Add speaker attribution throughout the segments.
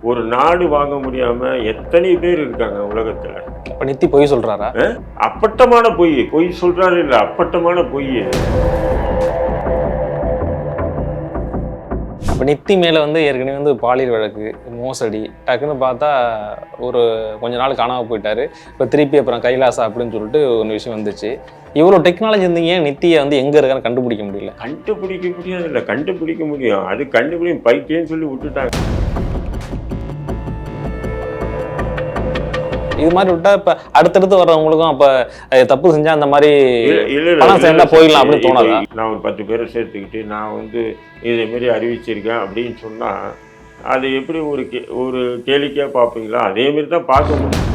Speaker 1: ஒரு நாடு வாங்க முடியாம எத்தனை பேர் இருக்காங்க உலகத்துல.
Speaker 2: அப்ப நித்தி பொய் சொல்றாரா?
Speaker 1: அப்பட்டமான பொய். பொய் சொல்றாரு இல்ல, அப்பட்டமான பொய்.
Speaker 2: அப்ப நித்தி மேல ஏற்கனவே பாலியல் வழக்கு, மோசடி, டக்குன்னு பார்த்தா ஒரு கொஞ்ச நாள் காணாம போயிட்டாரு. இப்ப திருப்பி அப்புறம் கைலாசா அப்படின்னு சொல்லிட்டு ஒரு விஷயம் வந்துச்சு. இவ்வளவு டெக்னாலஜி இருந்தீங்க, நித்தியை எங்க இருக்கான்னு கண்டுபிடிக்க முடியல.
Speaker 1: கண்டுபிடிக்க முடியாது இல்ல, கண்டுபிடிக்க முடியும். அது கண்டுபிடிக்கும் பைத்தியன்னு சொல்லி விட்டுட்டாங்க.
Speaker 2: இது மாதிரி விட்டா இப்ப அடுத்தடுத்து வர்றவங்களுக்கும் அப்ப தப்பு செஞ்சா அந்த மாதிரி பணம் சேர்ந்தா போயிடலாம் அப்படின்னு தோணாதா?
Speaker 1: நான் ஒரு 10 பேரை சேர்த்துக்கிட்டு நான் இதே மாதிரி அறிவிச்சிருக்கேன் அப்படின்னு சொன்னா அது எப்படி ஒரு கேளிக்கையா பார்ப்பீங்களா? அதே மாதிரி தான் பார்க்க முடியும்.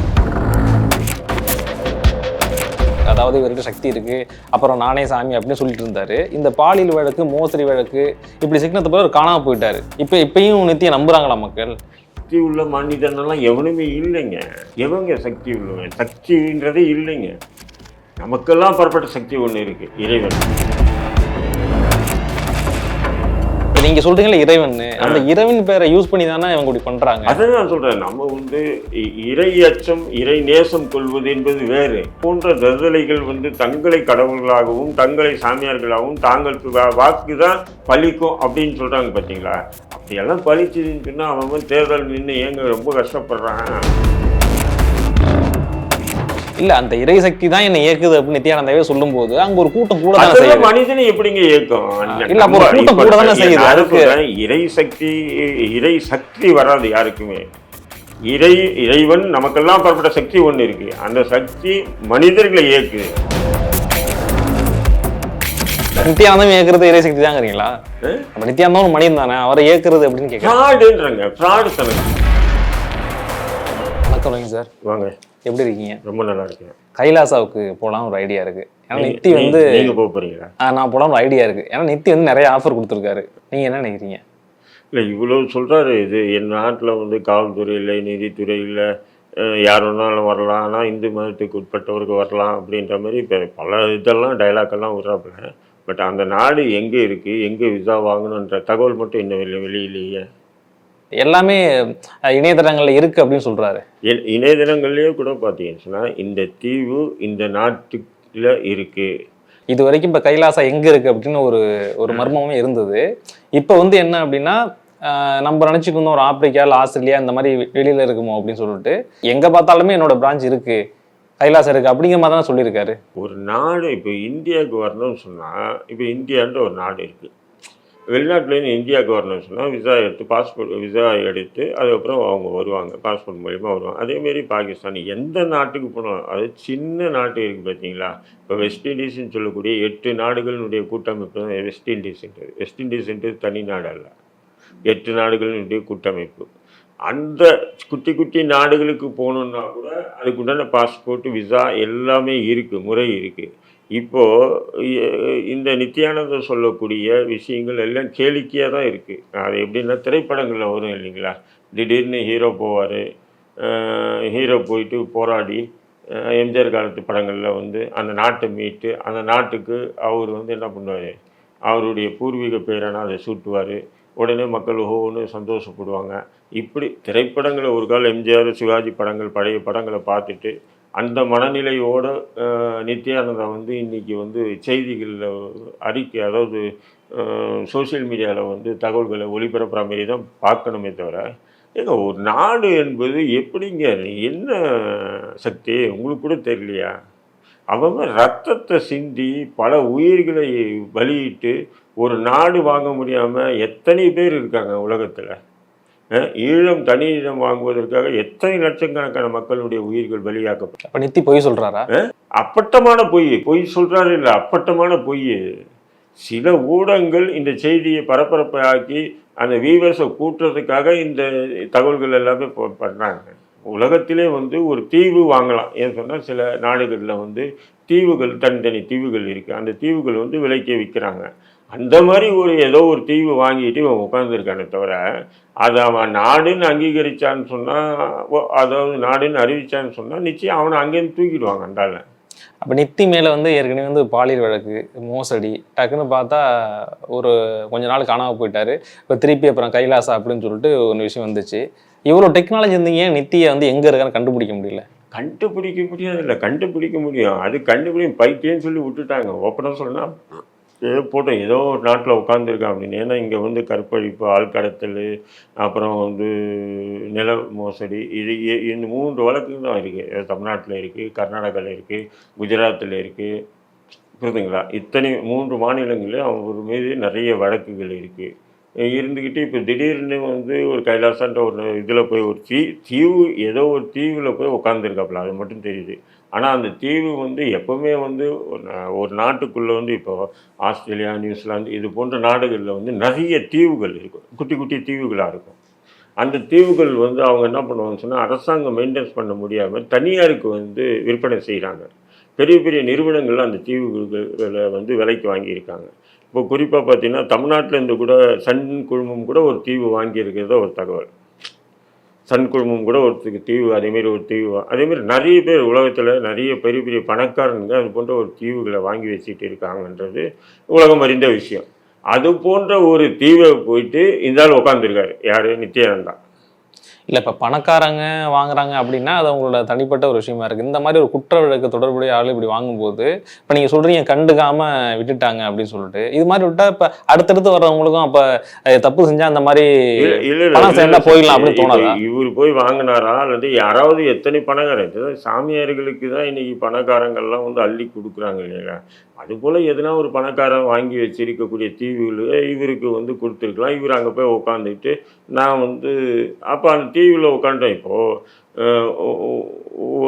Speaker 2: அதாவது இவர்கிட்ட சக்தி இருக்கு, அப்புறம் நானே சாமி அப்படின்னு சொல்லிட்டு இருந்தாரு. இந்த பாலியல் வழக்கு, மோசடி வழக்கு இப்படி சிக்கனத்தை போல காணாம போயிட்டாரு. இப்பயும் நித்தியை நம்புறாங்களா மக்கள்?
Speaker 1: சக்தி உள்ள மனிதனெல்லாம் எவனுமே இல்லைங்க. எவங்க சக்தி உள்ளவன்? சக்தின்றதே இல்லைங்க. நமக்கெல்லாம் புறப்பட்ட சக்தி ஒன்று இருக்கு, இறைவன்.
Speaker 2: நீங்க சொல்றீங்களா இறைவன், அந்த இறைவன் பேரை யூஸ் பண்ணி தானே இவங்க இப்படி பண்றாங்க.
Speaker 1: அதை நான் சொல்றேன். நம்ம இறை அச்சம், இறை நேசம் கொள்வது என்பது வேறு. போன்ற தருதலைகள் தங்களை கடவுள்களாகவும் தங்களை சாமியார்களாகவும் தாங்களுக்கு வாக்குதான் பலிக்கும் அப்படின்னு சொல்றாங்க பார்த்தீங்களா? அப்படியெல்லாம் பலிச்சதுன்னு சொன்னா அவன் தேர்தல் நின்று ஏங்க ரொம்ப கஷ்டப்படுறான்.
Speaker 2: இல்ல, அந்த இறை சக்தி தான் என்ன இயக்குது அப்படின்னு நித்யானந்தாவே சொல்லும் போது அங்க ஒரு கூட்டம் கூட தானே செய்யுது.
Speaker 1: மனிதனை எப்படிங்க இயக்கும்?
Speaker 2: இல்ல, அப்ப ஒரு கூட்டம் கூட தானே செய்யுது. அதுக்கு
Speaker 1: இறை சக்தி வராது யாருக்குமே. இறைவன் நமக்கெல்லாம் புறப்பட்ட சக்தி ஒண்ணு இருக்கு. அந்த சக்தி மனிதர்களை இயக்குது.
Speaker 2: நித்யானந்தம் இயக்குறது இறை சக்தி தாங்கிறீங்களா? அப்ப நித்யானந்தம் ஒரு மனிதன் தானே, அவரை இயக்குறது அப்படின்னு
Speaker 1: கேட்கறாங்க. ஃப்ராடு தானே.
Speaker 2: வணக்கம் சார்.
Speaker 1: வாங்க.
Speaker 2: எப்படி இருக்கீங்க?
Speaker 1: ரொம்ப நல்லா இருக்கேன்.
Speaker 2: கைலாசாவுக்கு போகலாம் ஒரு ஐடியா இருக்கு. ஏன்னா நித்தி
Speaker 1: நீங்க போக போறீங்களா?
Speaker 2: நான் போகலாம் ஒரு ஐடியா இருக்கு. ஏன்னா நித்தி நிறைய ஆஃபர் கொடுத்துருக்காரு. நீங்க என்ன நினைக்கிறீங்க?
Speaker 1: இல்லை, இவ்வளவு சொல்றாரு. இது என் நாட்டில் காவல்துறை இல்லை, நீதித்துறை இல்லை, யார் வேணாலும் வரலாம், ஆனால் இந்து மதத்துக்கு உட்பட்டவருக்கு வரலாம் அப்படின்ற மாதிரி இப்போ பல இதெல்லாம் டைலாக்கெல்லாம் விட்றாப்புல. பட் அந்த நாடு எங்கே இருக்கு, எங்கே விசா வாங்கணுன்ற தகவல் மட்டும் இன்னும் வெளியிலேயே.
Speaker 2: எல்லாமே இணையதளங்கள்ல இருக்கு அப்படின்னு சொல்றாரு.
Speaker 1: இணையதளங்கள்லயே கூட பார்த்தீங்கன்னு சொன்னா இந்த தீவு இந்த நாட்டுல இருக்கு.
Speaker 2: இது வரைக்கும் இப்ப கைலாசா எங்க இருக்கு அப்படின்னு ஒரு மர்மமே இருந்தது. இப்ப என்ன அப்படின்னா நம்ம நினைச்சுட்டு இருந்தோம் ஒரு ஆப்பிரிக்கா இல்லை ஆஸ்திரேலியா இந்த மாதிரி வெளியில இருக்குமோ அப்படின்னு சொல்லிட்டு, எங்க பார்த்தாலுமே என்னோட பிரான்ச் இருக்கு, கைலாசம் இருக்கு அப்படிங்கிற மாதிரி தான் சொல்லியிருக்காரு.
Speaker 1: ஒரு நாடு இப்போ இந்தியாவுக்கு வரணும்னு சொன்னா, இப்போ இந்தியான்ற ஒரு நாடு இருக்கு. வெளிநாட்டிலேருந்து இந்தியாவுக்கு வரணும்னு சொன்னால் விசா எடுத்து அதுக்கப்புறம் அவங்க வருவாங்க, பாஸ்போர்ட் மூலிமா வருவாங்க. அதேமாரி பாகிஸ்தான் எந்த நாட்டுக்கு போனாலும், அது சின்ன நாட்டு இருக்குது பார்த்தீங்களா? இப்போ வெஸ்ட் இண்டீஸ்ன்னு சொல்லக்கூடிய 8 நாடுகளினுடைய கூட்டமைப்பு தான் வெஸ்ட் இண்டீஸ்ன்றது. வெஸ்ட் இண்டீஸ்ன்றது தனி நாடு அல்ல, 8 நாடுகளினுடைய கூட்டமைப்பு. அந்த குட்டி குட்டி நாடுகளுக்கு போகணுன்னா கூட அதுக்குண்டான பாஸ்போர்ட், விசா எல்லாமே இருக்குது, முறை இருக்குது. இப்போது இந்த நித்யானந்தம் சொல்லக்கூடிய விஷயங்கள் எல்லாம் கேளிக்கையாக தான் இருக்குது. அது எப்படின்னா திரைப்படங்களில் வரும் இல்லைங்களா? திடீர்னு ஹீரோ போவார், ஹீரோ போயிட்டு போராடி எம்ஜிஆர் காலத்து படங்களில் அந்த நாட்டை மீட்டு அந்த நாட்டுக்கு அவர் என்ன பண்ணுவார், அவருடைய பூர்வீக பேரான அதை சூட்டுவார். உடனே மக்கள் ஒவ்வொன்று சந்தோஷப்படுவாங்க. இப்படி திரைப்படங்களை ஒரு காலம் எம்ஜிஆர், சிவாஜி படங்கள், பழைய படங்களை பார்த்துட்டு அந்த மனநிலையோடு நித்யானந்தா இன்றைக்கி செய்திகளில் அறிக்கை, அதாவது சோசியல் மீடியாவில் தகவல்களை ஒளிபரப்புற மாரி தான் பார்க்கணுமே தவிர, ஏங்க ஒரு நாடு என்பது எப்படிங்க, என்ன சக்தி உங்களுக்கு கூட தெரியலையா? அவங்க ரத்தத்தை சிந்தி பல உயிர்களை பலியிட்டு ஒரு நாடு வாங்க முடியாமல் எத்தனை பேர் இருக்காங்க உலகத்தில். தனி ஈழம் வாங்குவதற்காக எத்தனை லட்சக்கணக்கான மக்களுடைய உயிர்கள் பலியாக்கப்பட்ட.
Speaker 2: அப்ப நித்தி பொய் சொல்றாரா?
Speaker 1: அப்பட்டமான பொய் சொல்றாரு இல்ல, அப்பட்டமான பொய். சில ஊடகங்கள் இந்த செய்தியை பரபரப்பாக்கி அந்த வியூவர்ஸை கூட்டுறதுக்காக இந்த தகவல்கள் எல்லாமே பண்றாங்க. உலகத்திலே ஒரு தீவு வாங்கலாம். ஏன்னு சொன்னால் சில நாடுகளில் தீவுகள், தனித்தனி தீவுகள் இருக்குது. அந்த தீவுகள் விலைக்கு விற்கிறாங்க. அந்த மாதிரி ஏதோ ஒரு தீவு வாங்கிட்டு இவன் உட்காந்துருக்கானே தவிர, அதை அவன் நாடுன்னு அங்கீகரித்தான்னு சொன்னால், அதாவது நாடுன்னு அறிவித்தான்னு சொன்னால் நிச்சயம் அவனை அங்கேருந்து தூக்கிடுவாங்க அந்தால.
Speaker 2: அப்போ நித்தி மேலே வந்து ஏற்கனவே வந்து பாலியல் வழக்கு, மோசடி, டக்குன்னு பார்த்தா ஒரு கொஞ்ச நாள் காணாமல் போயிட்டாரு. இப்போ திருப்பி அப்புறம் கைலாசா அப்படின்னு சொல்லிட்டு ஒரு விஷயம் வந்துச்சு. இவ்வளோ டெக்னாலஜி இருந்து ஏன் நித்தியை வந்து எங்கே இருக்கான்னு கண்டுபிடிக்க முடியல?
Speaker 1: கண்டுபிடிக்க முடியாதுல்ல, கண்டுபிடிக்க முடியும். அது கண்டுபிடிக்கும் பைத்தியம்னு சொல்லி விட்டுட்டாங்க. ஓப்பனாக சொன்னா, ஏதோ போட்டோம் ஏதோ ஒரு நாட்டில் உட்காந்துருக்கான் அப்படின்னு. ஏன்னா இங்கே வந்து கற்பழிப்பு, ஆள் கடத்தல், அப்புறம் வந்து நில மோசடி, இந்த 3 வழக்கு தான் இருக்குது. தமிழ்நாட்டில் இருக்குது, கர்நாடகாவில் இருக்குது, குஜராத்தில் இருக்குது. புரியுதுங்களா? இத்தனை 3 மாநிலங்கள்லையும் அவர் மீது நிறைய வழக்குகள் இருக்குது. இருந்துக்கிட்டு இப்போ திடீர்னு வந்து ஒரு கைலாசான்ற ஒரு இதில் போய் ஒரு தீவு ஏதோ ஒரு தீவில் போய் உட்காந்துருக்காப்புல, அது மட்டும் தெரியுது. ஆனால் அந்த தீவு வந்து எப்போவுமே வந்து ஒரு நாட்டுக்குள்ளே வந்து இப்போ ஆஸ்திரேலியா, நியூசிலாந்து இது போன்ற நாடுகளில் வந்து நிறைய தீவுகள் இருக்கும். குட்டி குட்டி தீவுகளாக இருக்கும். அந்த தீவுகள் வந்து அவங்க என்ன பண்ணுவாங்கன்னு சொன்னால், அரசாங்கம் மெயின்டெனன்ஸ் பண்ண முடியாமல் தனியாருக்கு வந்து விற்பனை செய்கிறாங்க. பெரிய பெரிய நிறுவனங்கள் அந்த தீவுகளை வந்து விலைக்கு வாங்கியிருக்காங்க. இப்போ குறிப்பாக பார்த்தீங்கன்னா, தமிழ்நாட்டில் இருந்து கூட சன் குழுமம் கூட ஒரு தீவு வாங்கியிருக்கிறதா ஒரு தகவல். சன் குழுமம் கூட ஒரு தீவு, அதேமாரி ஒரு தீவு, அதேமாரி நிறைய பேர் உலகத்தில் நிறைய பெரிய பெரிய பணக்காரங்க அது போன்ற ஒரு தீவுகளை வாங்கி வச்சுட்டு இருக்காங்கன்றது உலகம் அறிந்த விஷயம். அது போன்ற ஒரு தீவை போயிட்டு இந்த ஆள் உட்காந்துருக்காரு. யார்? நித்யானந்தா.
Speaker 2: இல்லை இப்போ பணக்காரங்க வாங்குறாங்க அப்படின்னா அது அவங்களோட தனிப்பட்ட ஒரு விஷயமா இருக்குது. இந்த மாதிரி ஒரு குற்ற வழக்கு தொடர்புடைய ஆள் இப்படி வாங்கும்போது இப்போ நீங்கள் சொல்கிறீங்க கண்டுக்காம விட்டுட்டாங்க அப்படின்னு சொல்லிட்டு, இது மாதிரி விட்டால் இப்போ அடுத்தடுத்து வர்றவங்களுக்கும் அப்போ தப்பு செஞ்சால் அந்த மாதிரி பணம் சேர்ந்தா போயிடலாம் அப்படின்னு தோணாதா?
Speaker 1: இவர் போய் வாங்கினாரா அல்லது யாராவது எத்தனை பணக்காரர் சாமியார்களுக்கு தான் இன்னைக்கு பணக்காரங்கள்லாம் வந்து அள்ளி கொடுக்குறாங்க இல்லையா? அதுபோல் எதுனா ஒரு பணக்காரன் வாங்கி வச்சிருக்கக்கூடிய தீவுகளை இவருக்கு வந்து கொடுத்துருக்கலாம். இவர் அங்கே போய் உட்காந்துக்கிட்டு நான் வந்து அப்போ அந்த தீவில் உட்காந்துட்டேன். இப்போது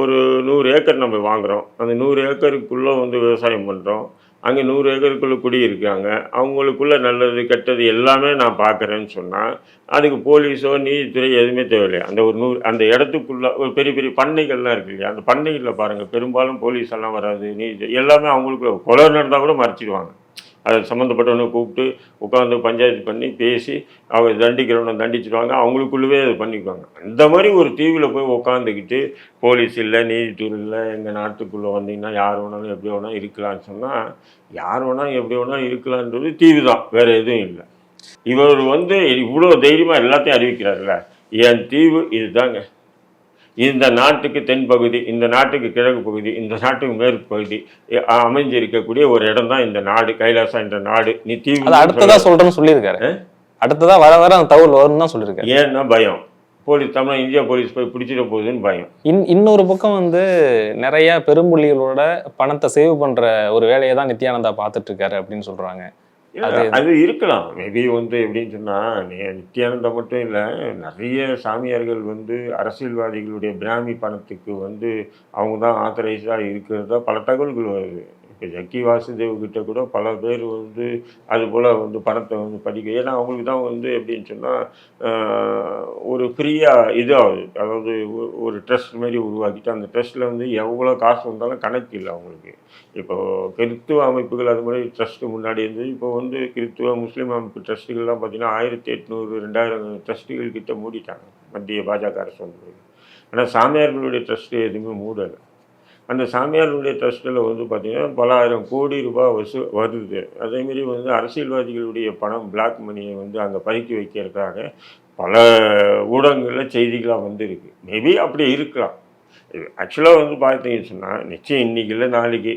Speaker 1: ஒரு 100 ஏக்கர் நம்ம வாங்குகிறோம். அந்த 100 ஏக்கருக்குள்ளே வந்து விவசாயம் பண்ணுறோம். அங்கே 100 ஏக்கருக்குள்ளே குடியிருக்காங்க. அவங்களுக்குள்ள நல்லது கெட்டது எல்லாமே நான் பார்க்குறேன்னு சொன்னால், அதுக்கு போலீஸோ நீதித்துறை எதுவுமே தேவையில்லை. அந்த ஒரு 100 அந்த இடத்துக்குள்ள ஒரு பெரிய பெரிய பண்ணைகள்லாம் இருக்கு இல்லையா? அந்த பண்ணைகளில் பாருங்கள், பெரும்பாலும் போலீஸ் எல்லாம் வராது. நீதித்துறை எல்லாமே அவங்களுக்குள்ள கொலை நடந்தால் கூட மறைச்சிடுவாங்க. அதை சம்மந்தப்பட்டவனை கூப்பிட்டு உட்காந்து பஞ்சாயத்து பண்ணி பேசி அவங்க தண்டிக்கிறவனை தண்டிச்சிடுவாங்க. அவங்களுக்குள்ளவே அதை பண்ணிக்குவாங்க. அந்த மாதிரி ஒரு தீவில் போய் உட்காந்துக்கிட்டு போலீஸ் இல்லை, நீதித்துறை இல்லை, எங்கள் நாட்டுக்குள்ளே வந்தீங்கன்னா யார் வேணாலும் எப்படி வேணாலும் இருக்கலான்னு சொன்னால், யார் வேணாலும் எப்படி வேணாலும் இருக்கலான்றது தீவு தான், வேறு எதுவும் இல்லை. இவர் வந்து இவ்வளோ தைரியமாக எல்லாத்தையும் அறிவிக்கிறார்ல, என் தீவு இதுதாங்க, இந்த நாட்டுக்கு தென்பகுதி, இந்த நாட்டுக்கு கிழக்கு பகுதி, இந்த நாட்டுக்கு மேற்கு பகுதி அமைஞ்சிருக்கக்கூடிய ஒரு இடம் தான் இந்த நாடு, கைலாசா என்ற நாடு. நீ தீவு
Speaker 2: அடுத்ததா சொல்றேன்னு சொல்லியிருக்காரு. அடுத்ததா வர வர அந்த தகவல் வரும்னு தான் சொல்லியிருக்காரு.
Speaker 1: ஏன்னா பயம், போலீஸ் இந்தியா போலீஸ் போய் பிடிச்சிட போகுதுன்னு பயம்.
Speaker 2: இன்னொரு பக்கம் வந்து நிறைய பெரும்புள்ளிகளோட பணத்தை சேவ் பண்ற ஒரு வேலையை தான் நித்யானந்தா பார்த்துட்டு இருக்காரு அப்படின்னு சொல்றாங்க.
Speaker 1: அது இருக்கலாம். மேபி வந்து எப்படின்னு சொன்னால், நித்யானந்தா மட்டும் இல்லை, நிறைய சாமியார்கள் வந்து அரசியல்வாதிகளுடைய பிராமி பணத்துக்கு வந்து அவங்க தான் ஆத்தரைஸாக இருக்கிறதா பல தகவல்கள் வருது. இப்போ ஜக்கி வாசுதேவ் கிட்ட கூட பல பேர் வந்து அதுபோல் வந்து பணத்தை வந்து படிக்க, ஏன்னா அவங்களுக்கு தான் வந்து எப்படின்னு சொன்னால் ஒரு ஃப்ரீயாக இது ஆகுது. அதாவது ஒரு ட்ரஸ்ட் மாதிரி உருவாக்கிட்டு அந்த ட்ரஸ்ட்டில் வந்து எவ்வளோ காசு வந்தாலும் கணக்கு இல்லை அவங்களுக்கு. இப்போது கிறித்துவ அமைப்புகள் அது மாதிரி ட்ரஸ்ட்டு முன்னாடி இருந்தது. இப்போ வந்து கிறித்துவ முஸ்லீம் அமைப்பு ட்ரஸ்ட்டுகள்லாம் பார்த்திங்கன்னா 1800 2000 ட்ரஸ்ட்டுகள் கிட்ட மூடிட்டாங்க மத்திய பாஜக அரசு வந்து. ஆனால் சாமியார்களுடைய ட்ரஸ்ட்டு எதுவுமே மூடலை. அந்த சாமியார்களுடைய ட்ரஸ்ட்டில் வந்து பார்த்திங்கன்னா பல ஆயிரம் கோடி ரூபாய் வருது. அதேமாரி வந்து அரசியல்வாதிகளுடைய பணம் பிளாக் மணியை வந்து அங்கே பதுக்கி வைக்கிறதுக்காக பல ஊடகங்களில் செய்திகளாக வந்துருக்கு. மேபி அப்படி இருக்கலாம். ஆக்சுவலாக வந்து பார்த்தீங்கன்னு சொன்னால், நிச்சயம் இன்றைக்கி இல்லை நாளைக்கு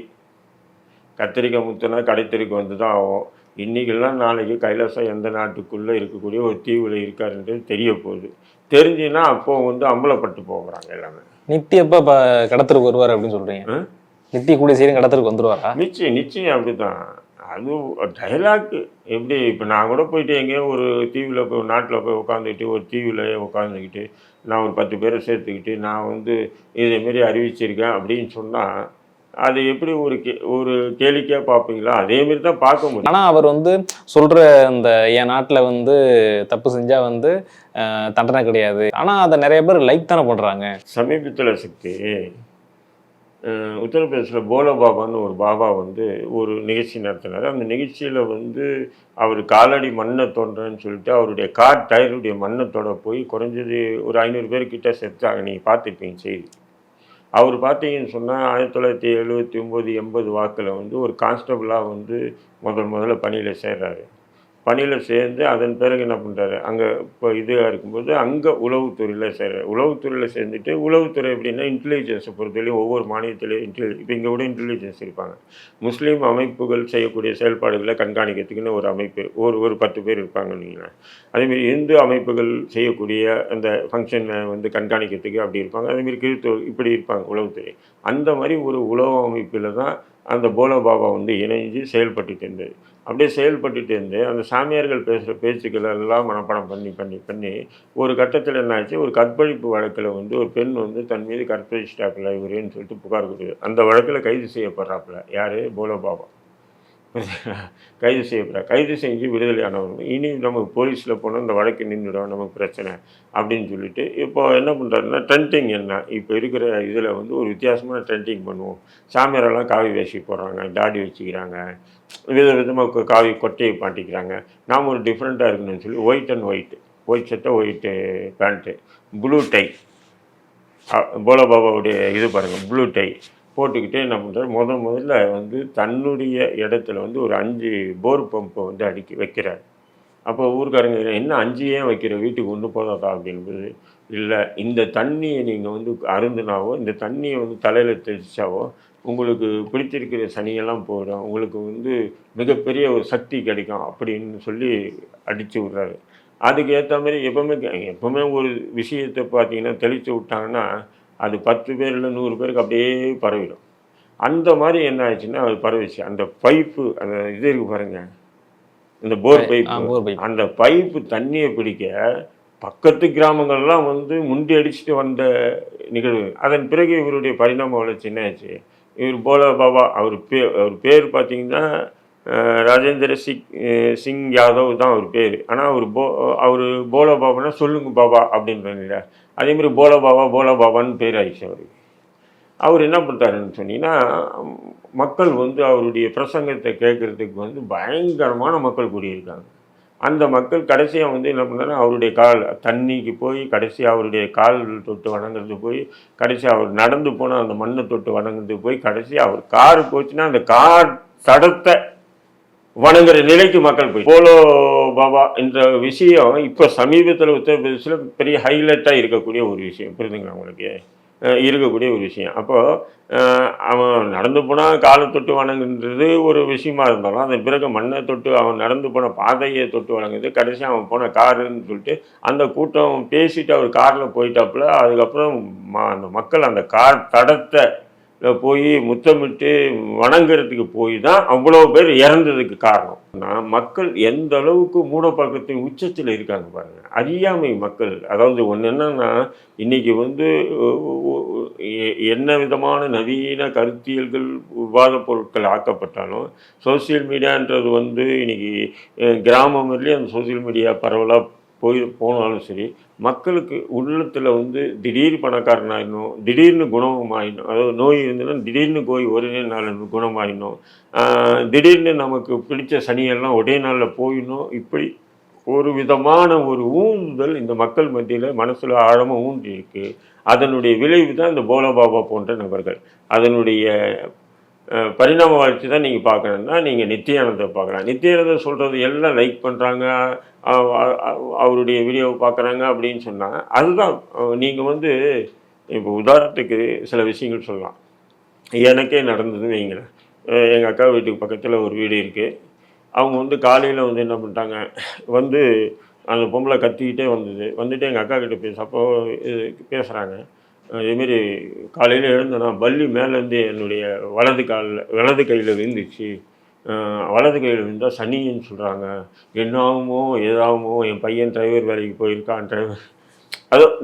Speaker 1: கத்திரிக்காய் முத்துனா கடைத்தெருக்கு வந்து தான் ஆகும். இன்றைக்கெல்லாம் நாளைக்கு கைலாசா எந்த நாட்டுக்குள்ளே இருக்கக்கூடிய ஒரு தீவில் இருக்காருன்றது தெரிய போகுது. தெரிஞ்சுன்னா அப்போது வந்து அம்பலப்பட்டு போகிறாங்க எல்லாமே.
Speaker 2: நித்தி எப்போ இப்போ கடத்தருக்கு வருவார் அப்படின்னு சொல்கிறீங்க? நித்தி கூடிய சீரும் கடத்தருக்கு வந்துடுவாரா?
Speaker 1: நிச்சயம் அப்படி தான். அது டைலாக்கு எப்படி, இப்போ நான் கூட போயிட்டு எங்கேயோ ஒரு தீவில் போய் நாட்டில் போய் உட்காந்துக்கிட்டு ஒரு தீவில் உட்காந்துக்கிட்டு நான் ஒரு 10 பேரை சேர்த்துக்கிட்டு நான் வந்து இதேமாரி அறிவிச்சிருக்கேன் அப்படின்னு சொன்னால் அது எப்படி ஒரு கேளிக்கையாக பார்ப்பீங்களா? அதேமாரி தான் பார்க்க முடியும்.
Speaker 2: ஆனால் அவர் வந்து சொல்கிற அந்த என் நாட்டில் வந்து தப்பு செஞ்சால் வந்து தண்டனை கிடையாது. ஆனால் அதை நிறைய பேர் லைக் தானே பண்ணுறாங்க.
Speaker 1: சமீபத்தில் சக்தி உத்தரப்பிரதேசில் போலோ பாபான்னு ஒரு பாபா வந்து ஒரு நிகழ்ச்சி நடத்தினார். அந்த நிகழ்ச்சியில் வந்து அவர் காலடி மண்ணை தோன்றன்னு சொல்லிட்டு அவருடைய கார் டயருடைய மண்ணத்தோட போய் குறைஞ்சது ஒரு 500 பேர்கிட்ட செத்தாங்க. நீங்கள் பார்த்துருப்பீங்க செய்தி. அவர் பார்த்தீங்கன்னு சொன்னால் 1979 80 வாக்கில் வந்து ஒரு கான்ஸ்டபிளாக வந்து முதல்ல பணியில் சேர்றாரு. பணியில் சேர்ந்து அதன் பிறகு என்ன பண்ணுறாரு, அங்கே இப்போ இதாக இருக்கும்போது அங்கே உளவுத்துறையில் சேர்றாரு. உளவுத்துறையில் சேர்ந்துட்டு உளவுத்துறை எப்படின்னா இன்டெலிஜென்ஸை பொறுத்தவரையும் ஒவ்வொரு மாநிலத்திலையும் இப்போ இங்கே கூட இன்டெலிஜென்ஸ் இருப்பாங்க. முஸ்லீம் அமைப்புகள் செய்யக்கூடிய செயல்பாடுகளை கண்காணிக்கிறதுக்குன்னு ஒரு அமைப்பு ஒரு 10 பேர் இருப்பாங்கன்னு வைங்களேன். அதேமாரி இந்து அமைப்புகள் செய்யக்கூடிய அந்த ஃபங்க்ஷனை வந்து கண்காணிக்கிறதுக்கு அப்படி இருப்பாங்க. அதேமாரி கிறிஸ்துவ இப்படி இருப்பாங்க உளவுத்துறை. அந்த மாதிரி ஒரு உளவு அமைப்பில் தான் அந்த போலோ பாபா வந்து இணைஞ்சு செயல்பட்டுட்டு இருந்தது. அப்படியே செயல்பட்டுட்டு இருந்து அந்த சாமியார்கள் பேசுகிற பேச்சுக்கள் எல்லாம் மனப்பாடம் பண்ணி ஒரு கட்டத்தில் என்ன ஆச்சு, ஒரு கற்பழிப்பு வழக்கில் வந்து ஒரு பெண் வந்து தன் மீது கற்பழிச்சிட்டாப்புல இவருன்னு சொல்லிட்டு புகார் கொடுக்குது. அந்த வழக்கில் கைது செய்யப்படுறாப்புல யார், போலோ பாபா கைது செய்யப்படுறார். கைது செஞ்சு விடுதலை ஆனவங்க இனி நமக்கு போலீஸில் போனால் இந்த வழக்கு நின்றுடும், நமக்கு பிரச்சனை அப்படின்னு சொல்லிட்டு இப்போ என்ன பண்ணுறாருன்னா ட்ரெண்டிங் என்ன இப்போ இருக்கிற இதில் வந்து ஒரு வித்தியாசமான ட்ரெண்டிங் பண்ணுவோம். சாமியாரெல்லாம் காவி வேஷி போடுறாங்க, தாடி வச்சுக்கிறாங்க, விதமாக காவி கொட்டையை மாட்டிக்கிறாங்க. நாம் ஒரு டிஃப்ரெண்ட்டாக இருக்கணும்னு சொல்லி ஒயிட் சட்டை white pant blue tie, polo பாபாவுடைய இது பாருங்கள், ப்ளூ டை போட்டுக்கிட்டு என்ன பண்ணுறாரு, முதல்ல வந்து தன்னுடைய இடத்துல வந்து ஒரு 5 போர் பம்பை வந்து அடுக்கி வைக்கிறார். அப்போ ஊருக்காரங்க என்ன 5 ஏன் வைக்கிற, வீட்டுக்கு ஒன்று போதாதா அப்படின்பது. இல்லை, இந்த தண்ணியை நீங்கள் வந்து அருந்தினாவோ இந்த தண்ணியை வந்து தலையில் தெளிச்சாவோ உங்களுக்கு பிடிச்சிருக்கிற சனியெல்லாம் போயிடும், உங்களுக்கு வந்து மிகப்பெரிய ஒரு சக்தி கிடைக்கும் அப்படின்னு சொல்லி அடித்து விட்றாரு. அதுக்கு ஏற்ற மாதிரி எப்போவுமே ஒரு விஷயத்தை பார்த்தீங்கன்னா தெளித்து விட்டாங்கன்னா அது 10 பேர் இல்லை 100 பேருக்கு அப்படியே பரவிடும். அந்த மாதிரி என்ன ஆச்சுன்னா அது பரவிச்சு. அந்த பைப்பு அந்த இது இருக்கு பாருங்கள், இந்த போர் பைப்பு, அந்த பைப்பு தண்ணியை பிடிக்க பக்கத்து கிராமங்கள்லாம் வந்து முண்டி அடிச்சுட்டு வந்த நிகழ்வு. அதன் பிறகு இவருடைய பரிணாம வளர்ச்சி என்ன ஆச்சு, இவர் போலோ பாபா அவர் பேர் பார்த்தீங்கன்னா ராஜேந்திர சிங் யாதவ் தான் அவர் பேர். ஆனால் அவர் போலோ பாபான்னா சொல்லுங்க பாபா அப்படின்றாங்க. அதேமாதிரி போலோ பாபான்னு பேர் ஆயிடுச்சு அவருக்கு. அவர் என்ன பண்ணுறாருன்னு சொன்னீங்கன்னா, மக்கள் வந்து அவருடைய பிரசங்கத்தை கேட்குறதுக்கு வந்து பயங்கரமான மக்கள் கூடியிருக்காங்க. அந்த மக்கள் கடைசியாக வந்து என்ன பண்ணாரு, அவருடைய தண்ணிக்கு போய் கடைசியாக அவருடைய கால் தொட்டு வணங்குறதுக்கு போய், கடைசியாக அவர் நடந்து போனால் அந்த மண்ணை தொட்டு வணங்குறதுக்கு போய், கடைசியாக அவர் கார் போச்சுன்னா அந்த கார் தடத்தை வணங்குற நிலைக்கு மக்கள் போய் போலோ பாபா என்ற விஷயம் இப்போ சமீபத்தில் உத்தரப்பிரதேசில் பெரிய ஹைலைட்டாக இருக்கக்கூடிய ஒரு விஷயம். புரியுதுங்களா உங்களுக்கு, இருக்கக்கூடிய ஒரு விஷயம். அப்போது அவன் நடந்து போனால் காலை தொட்டு வணங்குன்றது ஒரு விஷயமா இருந்தாலும் அதன் பிறகு மண்ணை தொட்டு அவன் நடந்து போன பாதையை தொட்டு வணங்குது, கடைசியாக அவன் போன காருன்னு சொல்லிட்டு அந்த கூட்டம் பேசிட்டு அவர் காரில் போயிட்டாப்புல. அதுக்கப்புறம் அந்த மக்கள் அந்த கார் தடத்தை போய் முத்தமிட்டு வணங்குறதுக்கு போய் தான் அவ்வளோ பேர் இறந்ததுக்கு காரணம். நான் மக்கள் எந்த அளவுக்கு மூடப்பழக்கத்தின் உச்சத்தில் இருக்காங்க பாருங்கள். அறியாமை மக்கள். அதாவது ஒன்று என்னன்னா, இன்றைக்கி வந்து என்ன விதமான நவீன கருத்தியல்கள் விவாத பொருட்கள் ஆக்கப்பட்டாலும் சோசியல் மீடியான்றது வந்து இன்றைக்கி கிராமம்லேயே அந்த சோசியல் மீடியா பரவலாக போனாலும் சரி, மக்களுக்கு உள்ளத்தில் வந்து திடீர் பணக்காரனாயிடணும், திடீர்னு குணமாயிடணும். அதாவது நோய் இருந்ததுன்னா திடீர்னு போய் ஒரே நாள் குணமாயிடணும், திடீர்னு நமக்கு பிடிச்ச சனியெல்லாம் ஒரே நாளில் போயிடணும். இப்படி ஒரு விதமான ஒரு ஊந்துதல் இந்த மக்கள் மத்தியில் மனசில் ஆழமாக ஊன்றி இருக்குது. அதனுடைய விளைவு தான் இந்த போலோ பாபா போன்ற நபர்கள். அதனுடைய பரிணாம வளர்ச்சி தான் நீங்கள் பார்க்கணுன்னா நீங்கள் நித்யானந்தை பார்க்கலாம். நித்யானந்தர் சொல்கிறது எல்லாம் லைக் பண்ணுறாங்க, அவருடைய வீடியோவை பார்க்குறாங்க அப்படின்னு சொன்னால் அதுதான். நீங்கள் வந்து இப்போ உதாரணத்துக்கு சில விஷயங்கள் சொல்லலாம். எனக்கே நடந்ததுன்னு வைங்களேன். எங்கள் அக்கா வீட்டுக்கு பக்கத்தில் ஒரு வீடு இருக்குது. அவங்க வந்து காலையில் வந்து என்ன பண்ணிட்டாங்க, வந்து அந்த பொம்பளை கத்திக்கிட்டே வந்துட்டு எங்கள் அக்கா கிட்டே பேசுகிறாங்க. இதுமாரி காலையில் எழுந்தேன்னா பல்லி மேலேருந்து என்னுடைய வலது கையில் விழுந்துச்சு, வலது கையில் விழுந்தால் சனின்னு சொல்கிறாங்க, என்ன ஆகுமோ ஏதாகுமோ, என் பையன் டிரைவர் வேலைக்கு போயிருக்கான்,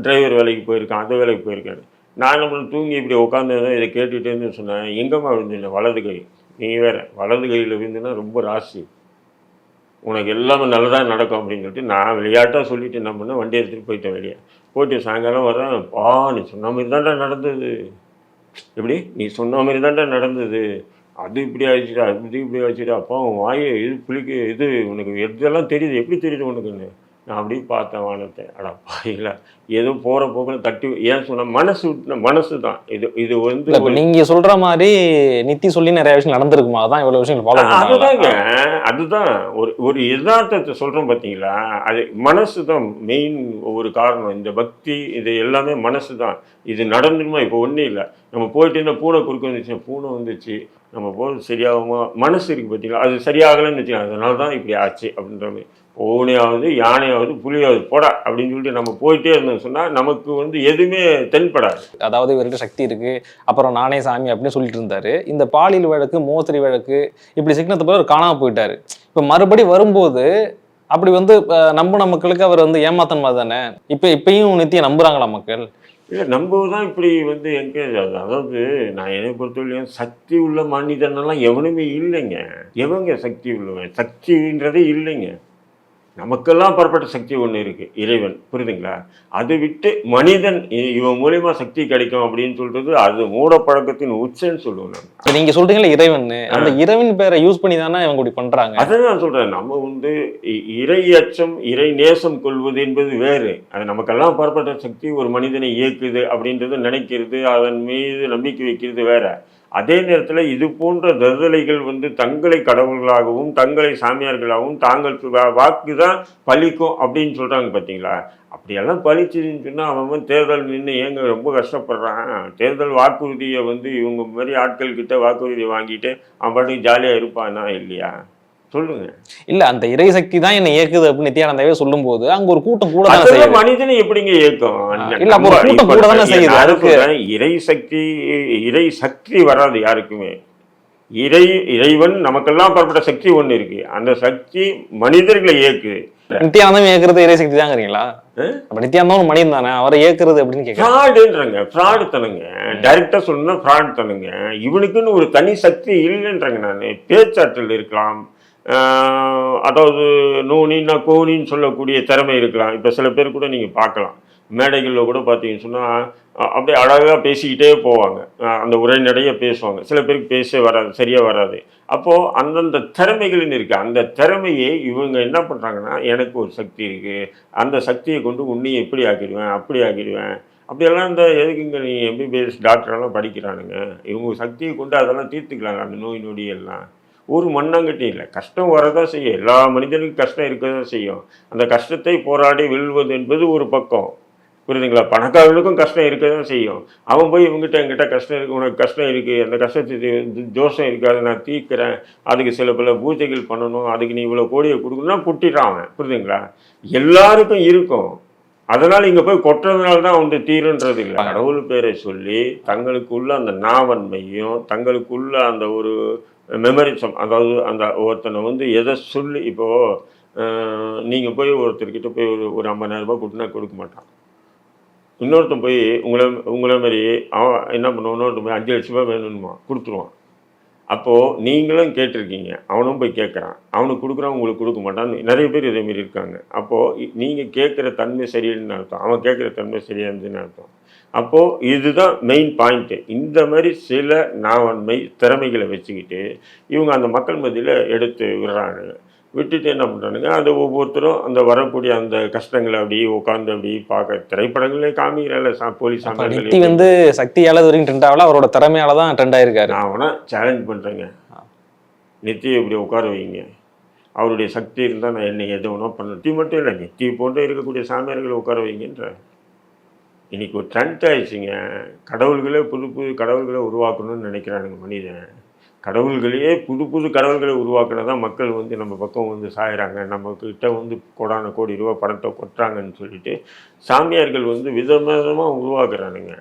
Speaker 1: டிரைவர் வேலைக்கு போயிருக்கான், அந்த வேலைக்கு போயிருக்கான்னு. நான் நம்மளை தூங்கி இப்படி உட்காந்துருந்தேன், இதை கேட்டுகிட்டேன்னு சொன்னேன். எங்கேம்மா விழுந்துட்டேன், வலது கை. நீ வேறு வலது கையில் விழுந்துன்னா ரொம்ப ராசி, உனக்கு எல்லாமே நல்லதாக நடக்கும் அப்படின்னு சொல்லிட்டு நான் விளையாட்டாக சொல்லிவிட்டு என்ன பண்ணேன், வண்டி எடுத்துகிட்டு போயிட்டேன் வெளியே. போயிட்டு சாயங்காலம் வரேன், நீ சொன்ன மாதிரி தான்டா நடந்தது. எப்படி நீ சொன்ன மாதிரி தான்டா நடந்தது, அது இப்படி ஆயிடுச்சுடா, இப்படி ஆயிடுச்சுடா, அப்போ உன் வாயை இது புளிக்கு இது உனக்கு எதெல்லாம் தெரியுது, எப்படி தெரியுது உனக்குன்னு. நான் அப்படியே பார்த்தேன் வானத்தை. அட பாவிகளா! ஏதோ போற போக்குல தட்டி ஏன் சொன்னா மனசு தான். இது இது வந்து
Speaker 2: இல்ல இப்ப நீங்க சொல்ற மாதிரி நித்தி சொல்லி நிறைய விஷயம் நடந்திருக்குமா? அதான் இவ்வளவு விஷயங்கள் ஃபாலோ பண்றாங்களா?
Speaker 1: அதுதாங்க. அதுதான். ஒரு ஒரு எதார்த்தத்த சொல்றோம் பார்த்தீங்களா? அது மனசு தான் மெயின் ஒரு காரணம். இந்த பக்தி இது எல்லாமே மனசு தான். இது நடந்துருமா? இப்போ ஒண்ணும் இல்ல. நம்ம போயிட்டு இருந்த பூனை குறுக்க வந்துச்சு. பூனை வந்துச்சு. நம்ம போறது சரியாகுமா? மனசு இருக்கு பார்த்தீங்களா? அது சரியாகலன்னு வச்சுக்கோங்க. அதனால தான் இப்படி ஆச்சு அப்படின்ற மாரி. பூனையாவது, யானையாவது, புலியாவது போடா அப்படின்னு சொல்லிட்டு நம்ம போயிட்டே இருந்தோம்னு சொன்னா, நமக்கு வந்து எதுவுமே தென்படாது.
Speaker 2: அதாவது இவர்கிட்ட சக்தி இருக்கு, அப்புறம் நானே சாமி அப்படின்னு சொல்லிட்டு இருந்தாரு. இந்த பாலியல் வழக்கு, மோசடி வழக்கு இப்படி சிக்கனத்து போய் அவர் காணாம போயிட்டாரு. இப்ப மறுபடி வரும்போது அப்படி வந்து நம்புன மக்களுக்கு அவர் வந்து ஏமாத்தன் மாதிரி தானே. இப்பயும் நித்திய நம்புறாங்களா மக்கள்?
Speaker 1: இல்ல நம்பவும் தான் இப்படி வந்து என்கரேஜ் ஆகுது. அதாவது நான் என்னை பொறுத்தவரையிலும் சக்தி உள்ள மனிதனெல்லாம் எவனுமே இல்லைங்க. எவங்க சக்தி உள்ளவன்? சக்தின்றதே இல்லைங்க. நமக்கெல்லாம் அப்பாற்பட்ட சக்தி ஒண்ணு இருக்கு. இறைவன். புரியுதுங்களா? அதை விட்டு மனிதன் இவன் மூலியமா சக்தி கிடைக்கும் அப்படின்னு சொல்றது, அது மூடப்பழக்கத்தின் உச்சன்னு சொல்லுவேன் நான்.
Speaker 2: இப்ப நீங்க சொல்றீங்கல்ல இறைவன்னு, அந்த இறைவன் பேரை யூஸ் பண்ணி தானே இவங்க இப்படி பண்றாங்க.
Speaker 1: அதான் நான் சொல்றேன். நம்ம வந்து இறை அச்சம், இறை நேசம் கொள்வது என்பது வேறு. அது நமக்கெல்லாம் அப்பாற்பட்ட சக்தி ஒரு மனிதனை இயக்குது அப்படின்றது நினைக்கிறது, அதன் மீது நம்பிக்கை வைக்கிறது வேற. அதே நேரத்துல இது போன்ற தருதலைகள் வந்து தங்களை கடவுள்களாகவும், தங்களை சாமியார்களாகவும், தாங்கள் வாக்கு தான் பலிக்கும் அப்படின்னு சொல்றாங்க பார்த்தீங்களா? அப்படியெல்லாம் பலிச்சுதுன்னு சொன்னா அவன் தேர்தல் நின்று ஏங்க ரொம்ப கஷ்டப்படுறான். தேர்தல் வாக்குறுதியை வந்து இவங்க மாரி ஆட்கள் கிட்ட வாக்குறுதியை வாங்கிட்டு அவன் பாட்டுக்கு ஜாலியா இருப்பானா இல்லையா? சொல்லுங்க.
Speaker 2: இல்ல அந்த இறை சக்தி தான் என்ன இயக்குது அப்படின்னு நித்யானந்தாவே சொல்லும்போது அங்க ஒரு கூட்டம் கூட தானே
Speaker 1: அதெல்லாம்
Speaker 2: செய்யுது.
Speaker 1: மனிதனை எப்படிங்க இயக்கும்?
Speaker 2: இல்ல அப்ப ஒரு கூட்டம் கூட தானே செய்யுது.
Speaker 1: நான்
Speaker 2: அதுக்கு
Speaker 1: சொல்றேன், இறை சக்தி வராது யாருக்குமே. இறை இறைவன் நமக்கெல்லாம் அப்பாற்பட்ட சக்தி ஒண்ணு இருக்கு. அந்த சக்தி மனிதர்களை இயக்குது.
Speaker 2: நித்யானந்தம் இயக்குறது இறை சக்தி தாங்கிறீங்களா? அப்ப நித்யானந்தம் ஒரு மனிதன் தானே, அவரை இயக்குறது அப்படின்னு கேட்கறேன்.
Speaker 1: ஃப்ராடுன்றங்க, ஃப்ராடு தனுங்க. டைரக்டா சொல்லணும்னா ஃப்ராடு தனுங்க. இவனுக்குன்னு ஒரு தனி சக்தி இல்லைன்றங்க நானு. பேச்சாற்றல் இருக்கலாம். அதாவது நோனின்னா கோனின்னு சொல்லக்கூடிய திறமை இருக்கலாம். இப்போ சில பேர் கூட நீங்கள் பார்க்கலாம். மேடைகளில் கூட பார்த்தீங்கன்னு சொன்னால் அப்படியே அழகாக பேசிக்கிட்டே போவாங்க. அந்த உரைநடைய பேசுவாங்க. சில பேருக்கு பேசவே வராது, சரியாக வராது. அப்போது அந்தந்த திறமைகள்னு இருக்குது. அந்த திறமையை இவங்க என்ன பண்ணுறாங்கன்னா, எனக்கு ஒரு சக்தி இருக்குது, அந்த சக்தியை கொண்டு உன்னையும் எப்படி ஆக்கிடுவேன், அப்படி ஆக்கிடுவேன். அப்படியெல்லாம் இந்த எதுக்குங்க நீ எம்பிபிஎஸ் டாக்டரெல்லாம் படிக்கிறானுங்க. இவங்க சக்தியை கொண்டு அதெல்லாம் தீர்த்துக்கலாங்க அந்த நோய் நொடியெல்லாம். ஒரு மண்ணாங்கட்டி இல்லை. கஷ்டம் வரதான் செய்யும். எல்லா மனிதனுக்கும் கஷ்டம் இருக்க தான் செய்யும். அந்த கஷ்டத்தை போராடி வெல்வது என்பது ஒரு பக்கம். புரியுதுங்களா? பணக்காரனுக்கும் கஷ்டம் இருக்க தான் செய்யும். அவன் போய் என்கிட்ட கஷ்டம் இருக்குது, உனக்கு கஷ்டம் இருக்குது, அந்த கஷ்டத்துக்கு தோஷம் இருக்குது, அதை நான் தீர்க்கிறேன், அதுக்கு சில பல பூஜைகள் பண்ணணும், அதுக்கு நீ இவ்வளோ கோடியை கொடுக்கணும்னா குட்டிடுறான் அவன். புரியுதுங்களா? எல்லாருக்கும் இருக்கும். அதனால் இங்கே போய் கொட்டுறதுனால தான் வந்து தீருன்றது இல்லை. கடவுள் பேரை சொல்லி தங்களுக்குள்ள அந்த நாவன்மையும் தங்களுக்குள்ள அந்த ஒரு மெமரிசம், அதாவது அந்த ஒருத்தனை வந்து எதை சொல்லி இப்போது நீங்கள் போய் ஒருத்தர்கிட்ட போய் ஒரு 50,000 ரூபாய் கொடுத்தா கொடுக்க மாட்டான். இன்னொருத்தன் போய் உங்களை மாதிரி அவன் என்ன பண்ணுவான், இன்னொருத்தன் போய் 5 லட்ச ரூபாய் வேணும்னுமா கொடுத்துருவான். அப்போது நீங்களும் கேட்டிருக்கீங்க, அவனும் போய் கேட்குறான், அவனுக்கு கொடுக்குறான், உங்களுக்கு கொடுக்க மாட்டான்னு நிறைய பேர் இதேமாரி இருக்காங்க. அப்போது நீங்கள் கேட்குற தன்மை சரியில்லைன்னு அர்த்தம், அவன் கேட்குற தன்மை சரியானதுன்னு அர்த்தம். அப்போது இதுதான் மெயின் பாயிண்ட்டு. இந்த மாதிரி சில நாவன்மை திறமைகளை வச்சுக்கிட்டு இவங்க அந்த மக்கள் மத்தியில் எடுத்து விடுறாங்க. விட்டுட்டு என்ன பண்ணுறானுங்க, அதை ஒவ்வொருத்தரும் அந்த வரக்கூடிய அந்த கஷ்டங்களை அப்படியே உட்காந்து அப்படியே பார்க்க திரைப்படங்களே காமிக்கிறால போலீஸ்
Speaker 2: நித்தி வந்து சக்தியால இது வரைக்கும் ட்ரெண்ட் ஆகல, அவரோட திறமையால தான் ட்ரெண்ட் ஆயிருக்காரு.
Speaker 1: நான் வேணா சேலஞ்ச் பண்ணுறேங்க, நித்தியை இப்படி உட்கார வைங்க, அவருடைய சக்தி இருந்தால் நான் என்ன எது வேணா பண்ண. நித்தி மட்டும் இல்லை, நித்தி போட்டு இருக்கக்கூடிய சாமியார்களை உட்கார வைங்கன்ற. இன்னைக்கு ஒரு ட்ரெண்ட் ஆயிடுச்சுங்க. கடவுள்களே புது புது கடவுள்களை உருவாக்கணும்னு நினைக்கிறானுங்க மனிதன். கடவுள்களையே புது புது கடவுள்களை உருவாக்குனதான் மக்கள் வந்து நம்ம பக்கம் வந்து சாயிறாங்க, நம்மக்கிட்ட வந்து கோடான கோடி ரூபா பணத்தை கொட்டுறாங்கன்னு சொல்லிட்டு சாமியார்கள் வந்து விதவிதமாக உருவாக்குறானுங்க.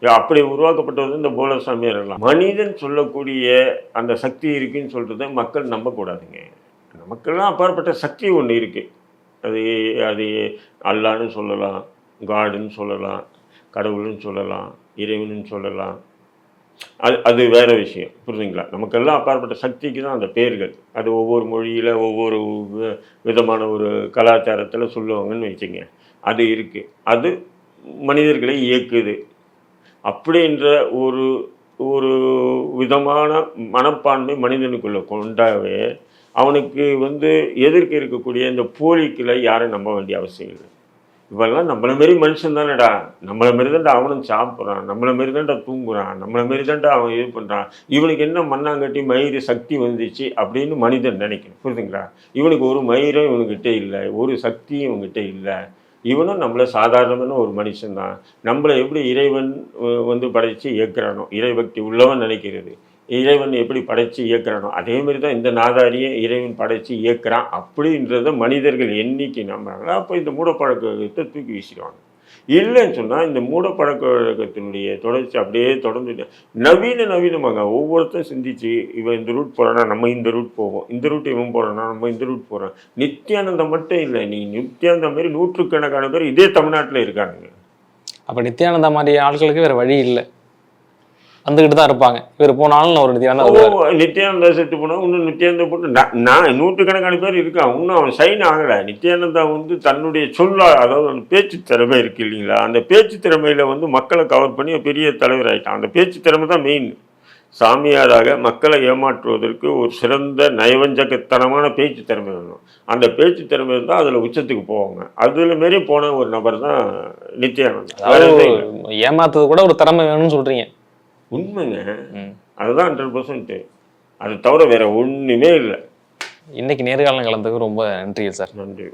Speaker 1: அப்படி உருவாக்கப்பட்டது இந்த போல சாமியார்கள்லாம். மனிதன் சொல்லக்கூடிய அந்த சக்தி இருக்குன்னு சொல்கிறத மக்கள் நம்பக்கூடாதுங்க. நமக்கெல்லாம் அப்பாற்பட்ட சக்தி ஒன்று இருக்குது. அது அது அல்லான்னு சொல்லலாம், காடுன்னு சொல்லலாம், கடவுள்னு சொல்லலாம், இறைவனுன்னு சொல்லலாம். அது வேறு விஷயம். புரியுதுங்களா? நமக்கெல்லாம் அப்பாற்பட்ட சக்திக்கு தான் அந்த பேர்கள். அது ஒவ்வொரு மொழியில் ஒவ்வொரு விதமான ஒரு கலாச்சாரத்தில் சொல்லுவாங்கன்னு வச்சுங்க. அது இருக்குது. அது மனிதர்களை இயக்குது. அப்படின்ற ஒரு ஒரு விதமான மனப்பான்மை மனிதனுக்குள்ளே கொண்டாவே அவனுக்கு வந்து எதிர்க்க இருக்கக்கூடிய இந்த போலிக்களை யாரும் நம்ப வேண்டிய அவசியம் இல்லை. இவெல்லாம் நம்மள மாரி மனுஷன் தானேடா, நம்மள மாரி தான்டா அவனும் சாப்பிட்றான், நம்மள மாரி தான்டா தூங்குறான், நம்மள மாரி தான்டா அவன் இது பண்ணுறான், இவனுக்கு என்ன மண்ணாங்கட்டி மயிறு சக்தி வந்துச்சு அப்படின்னு மனிதன் நினைக்கணும். புரியுதுங்களா? இவனுக்கு ஒரு மயிரும் இவனுக்கிட்ட இல்லை, ஒரு சக்தியும் இவன்கிட்ட இல்லை. இவனும் நம்மள சாதாரணமான ஒரு மனுஷன் தான். நம்மளை எப்படி இறைவன் வந்து படைச்சு இயக்குறானோ, இறைபக்தி உள்ளவன் நினைக்கிறது, இறைவன் எப்படி படைச்சு இயக்குறானோ அதே மாதிரி தான் இந்த நாதாரியை இறைவன் படைச்சு இயக்குறான் அப்படின்றத மனிதர்கள் என்னைக்கு நம்புறாங்களோ அப்போ இந்த மூடப்பழக்கத்தை தூக்கி வீசிடுவாங்க. இல்லைன்னு சொன்னால் இந்த மூடப்பழக்க வழக்கத்தினுடைய தொடர்ச்சி அப்படியே தொடர்ந்து நவீனமாங்க ஒவ்வொருத்தரும் சிந்திச்சு இவன் இந்த ரூட் போகிறான்னா நம்ம இந்த ரூட் போவோம், இந்த ரூட் இவன் போகிறான்னா நம்ம இந்த ரூட் போகிறோம். நித்யானந்தம் மட்டும் இல்லை, நீ நித்யானந்தம் மாதிரி நூற்றுக்கணக்கான பேர் இதே தமிழ்நாட்டில் இருக்காங்க.
Speaker 2: அப்போ நித்யானந்தா மாதிரி ஆட்களுக்கு வேறு வழி இல்லை, வந்துக்கிட்டு தான் இருப்பாங்க. இவர் போனாலும் ஒரு
Speaker 1: நித்யானந்தா செத்து போனால் இன்னும் நித்யானந்தா போட்டு நான் நூற்றுக்கணக்கான பேர் இருக்கான், இன்னும் அவன் சைன் ஆகலை. நித்யானந்தா வந்து தன்னுடைய அதாவது பேச்சு திறமை இருக்கு இல்லைங்களா, அந்த பேச்சு திறமையில வந்து மக்களை கவர் பண்ணி பெரிய தலைவர் ஆகிட்டான். அந்த பேச்சு திறமை தான் மெயின். சாமியாராக மக்களை ஏமாற்றுவதற்கு ஒரு சிறந்த நயவஞ்சகத்தனமான பேச்சு திறமை வேணும். அந்த பேச்சு திறமை இருந்தால் அதில் உச்சத்துக்கு போவாங்க. அதில் மாரி போன ஒரு நபர் தான் நித்யானந்தா.
Speaker 2: ஏமாத்துறது கூட ஒரு திறமை வேணும்னு சொல்றீங்க.
Speaker 1: உண்மைங்க, அதுதான் 100%. அது தவிர வேற ஒண்ணுமே இல்லை.
Speaker 2: இன்னைக்கு நேர்காணல் கலந்ததுக்கு ரொம்ப நன்றி சார்.
Speaker 1: நன்றி.